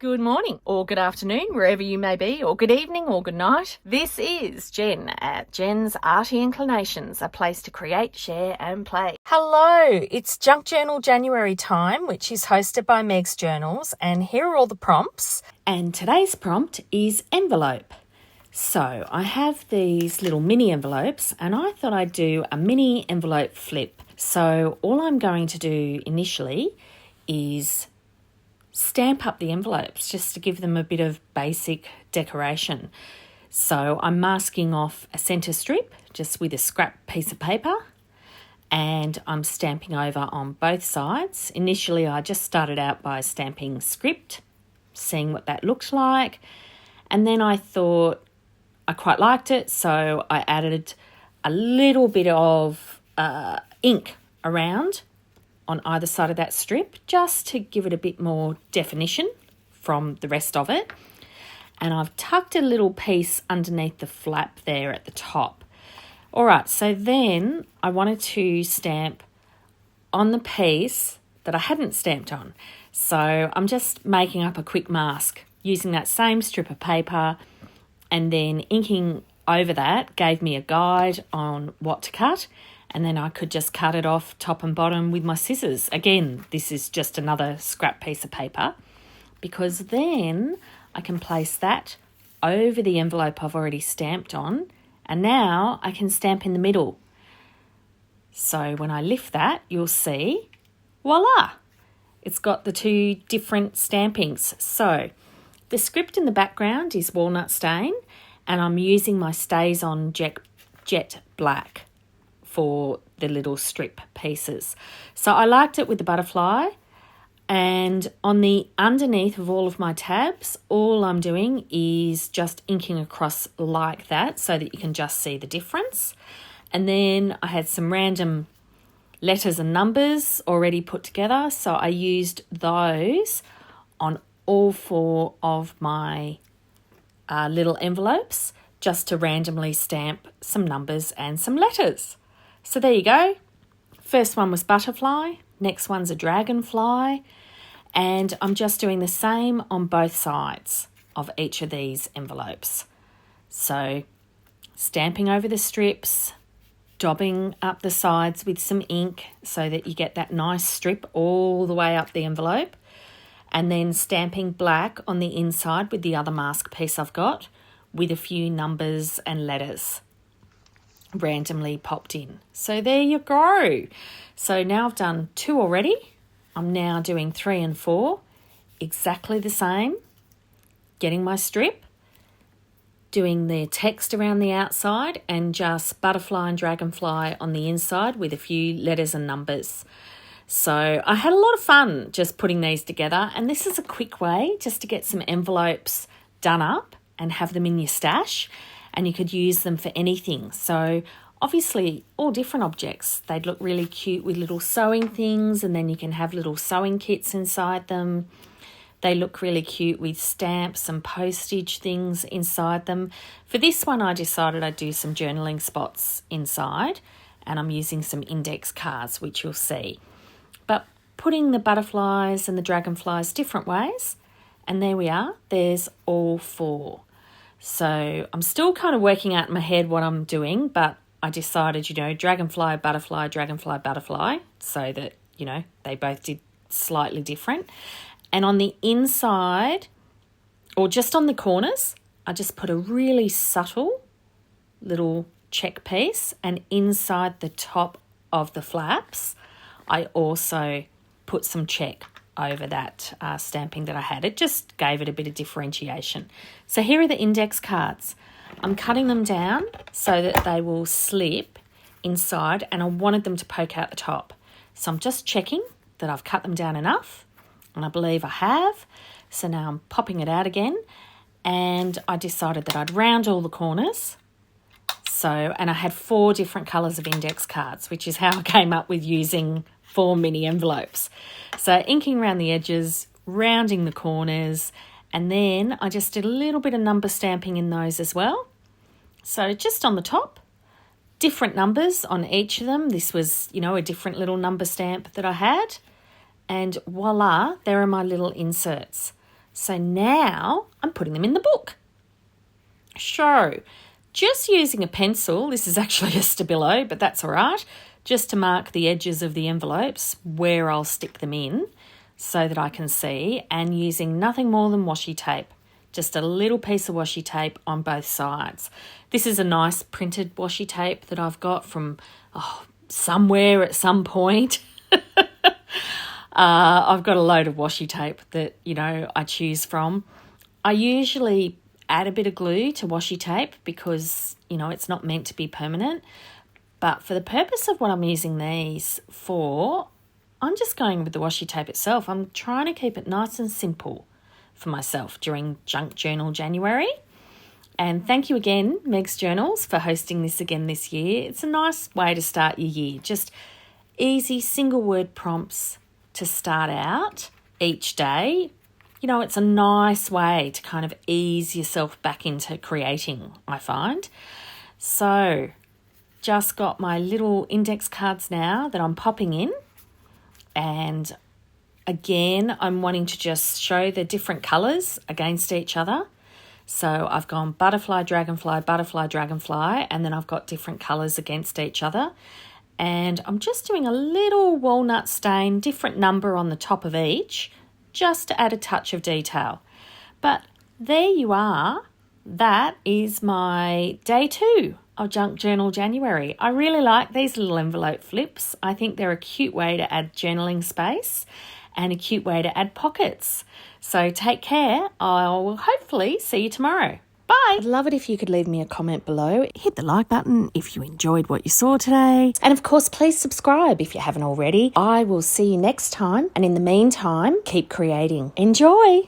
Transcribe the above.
Good morning or good afternoon, wherever you may be, or good evening or good night. This is Jen at JensArtyInclinations, a place to create, share and play. Hello, it's Junk Journal January time, which is hosted by Meg's Journals, and here are all the prompts. And today's prompt is envelope. So I have these little mini envelopes and I thought I'd do a mini envelope flip. So all I'm going to do initially is stamp up the envelopes just to give them a bit of basic decoration. So I'm masking off a centre strip just with a scrap piece of paper and I'm stamping over on both sides. Initially I just started out by stamping script, seeing what that looked like, and then I thought I quite liked it, so I added a little bit of ink around on either side of that strip just to give it a bit more definition from the rest of it. And I've tucked a little piece underneath the flap there at the top. All right, so then I wanted to stamp on the piece that I hadn't stamped on. So I'm just making up a quick mask using that same strip of paper, and then inking over that gave me a guide on what to cut. And then I could just cut it off top and bottom with my scissors. Again, this is just another scrap piece of paper, because then I can place that over the envelope I've already stamped on, and now I can stamp in the middle. So when I lift that, you'll see, voila, it's got the two different stampings. So the script in the background is walnut stain, and I'm using my Stays On Jet Black for the little strip pieces. So I liked it with the butterfly, and on the underneath of all of my tabs, all I'm doing is just inking across like that so that you can just see the difference. And then I had some random letters and numbers already put together, so I used those on all four of my little envelopes just to randomly stamp some numbers and some letters. So there you go. First one was butterfly, next one's a dragonfly, and I'm just doing the same on both sides of each of these envelopes. So stamping over the strips, daubing up the sides with some ink so that you get that nice strip all the way up the envelope, and then stamping black on the inside with the other mask piece I've got with a few numbers and letters randomly popped in. So there you go. So now I've done 2 already. I'm now doing 3 and 4, exactly the same, getting my strip, doing the text around the outside, and just butterfly and dragonfly on the inside with a few letters and numbers. So I had a lot of fun just putting these together, and this is a quick way just to get some envelopes done up and have them in your stash, and you could use them for anything. So obviously all different objects. They'd look really cute with little sewing things, and then you can have little sewing kits inside them. They look really cute with stamps and postage things inside them. For this one, I decided I'd do some journaling spots inside, and I'm using some index cards, which you'll see. But putting the butterflies and the dragonflies different ways, and there we are, there's all 4. So I'm still kind of working out in my head what I'm doing, but I decided, dragonfly, butterfly, so that, they both did slightly different. And on the inside, or just on the corners, I just put a really subtle little check piece, and inside the top of the flaps, I also put some check over that stamping that I had. It just gave it a bit of differentiation. So here are the index cards. I'm cutting them down so that they will slip inside, and I wanted them to poke out the top. So I'm just checking that I've cut them down enough, and I believe I have. So now I'm popping it out again, and I decided that I'd round all the corners. And I had 4 different colours of index cards, which is how I came up with using 4 mini envelopes. So inking around the edges, rounding the corners, and then I just did a little bit of number stamping in those as well. So just on the top, different numbers on each of them. This was, a different little number stamp that I had. And voila, there are my little inserts. So now I'm putting them in the book. So just using a pencil, this is actually a Stabilo, but that's all right, just to mark the edges of the envelopes where I'll stick them in so that I can see, and using nothing more than washi tape, just a little piece of washi tape on both sides. This is a nice printed washi tape that I've got from somewhere at some point. I've got a load of washi tape that, I choose from. I usually add a bit of glue to washi tape because, it's not meant to be permanent. But for the purpose of what I'm using these for, I'm just going with the washi tape itself. I'm trying to keep it nice and simple for myself during Junk Journal January. And thank you again, Meg's Journals, for hosting this again this year. It's a nice way to start your year. Just easy single word prompts to start out each day. It's a nice way to kind of ease yourself back into creating, I find. So just got my little index cards now that I'm popping in. And again, I'm wanting to just show the different colours against each other. So I've gone butterfly, dragonfly, butterfly, dragonfly, and then I've got different colours against each other. And I'm just doing a little walnut stain, different number on the top of each, just to add a touch of detail. But there you are. That is my day 2 of Junk Journal January. I really like these little envelope flips. I think they're a cute way to add journaling space and a cute way to add pockets. So take care. I'll hopefully see you tomorrow. Bye. I'd love it if you could leave me a comment below. Hit the like button if you enjoyed what you saw today. And of course, please subscribe if you haven't already. I will see you next time. And in the meantime, keep creating. Enjoy.